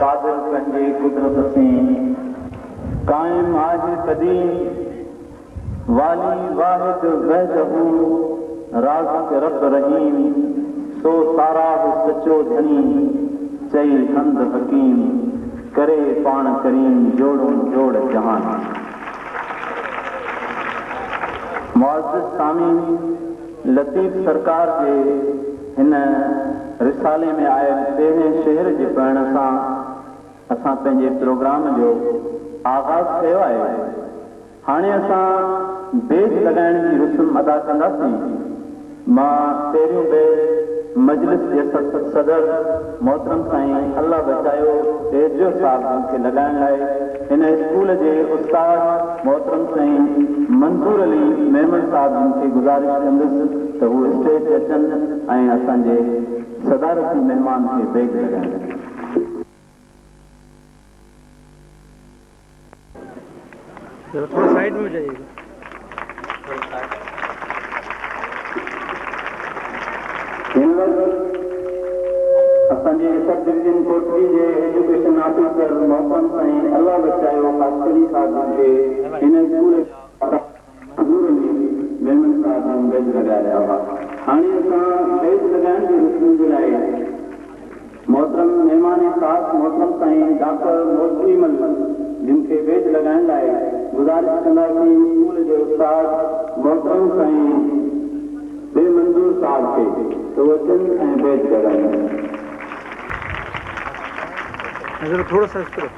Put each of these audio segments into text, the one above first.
कादिर पंहिंजे कुदरत से कायम आज कदीम वाली वाहिद वहदहू राज़िक़ रब रहीम सो सारा सचो धनी चई हंद हकीम करे पाण करीम जोड़ो जोड़ जहान। मुअज़्ज़िज़ सामीन, लतीफ़ सरकार के हिन रिसाले में आयल 13 शेर जे पढ़ण सां असां पंहिंजे प्रोग्राम जो आगाज़ कयो आहे। हाणे असां बेज लॻाइण जी रस्म अदा कंदासीं। मां पहिरियों बेज मजलिस जे सदर मोहतरम साईं अल्लाह बचायो तेजो साहब खे लॻाइण लाइ हिन स्कूल जे उस्ताद मोहतरम साईं मंसूर अली मेमन साहब खे गुज़ारिश कंदुसि त हू स्टेज ते अचनि ऐं असांजे सदारती महिमान खे बेज लॻाइनि। थोड़ा साइड में जाइएगा। असांजे सब डिवीजन कोटली जे एजुकेशन ऑफिसर मोहतरम साईं अल्लाह बचायो काशकरी साहब खे हिन स्कूल मेमन साहब बेज लॻाए रहिया हुआ। हाणे असां बेज लॻाइण जी रस्म जे लाइ मोहतरम महिमान ख़ास मोहतरम साईं डॉक्टर मोज़ीमल जिन खे बेज लॻाइण लाइ गुज़ारिश कंदासीं स्कूल जे उस्ताद मोहतरम साईं बेमंज़ूर साहब खे त उहे अचनि ऐं बेज लॻाइनि। थोड़ा सा इस तरफ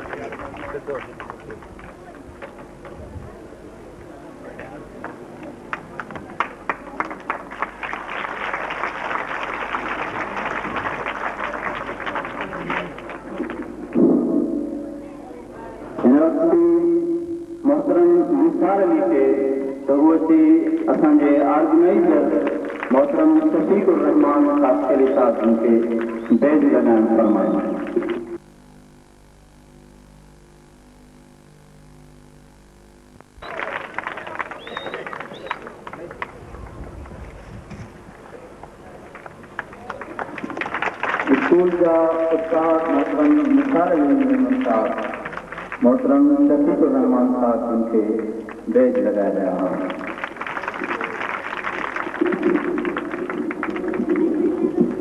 मोहतरम निसार अली खे त उहो अची असांजे ऑर्गेनाइज़र मोहतरम शफ़ीक़ुर रहमान काशकरी साहब खे बेज लॻाइण फरमाइनि। स्कूल जा उस्ताद मोहतरम निसार अली मेमन साहब मोहतरम शफ़ीक़ुर रहमान साहब खे बेज लॻाए रहिया आहिनि।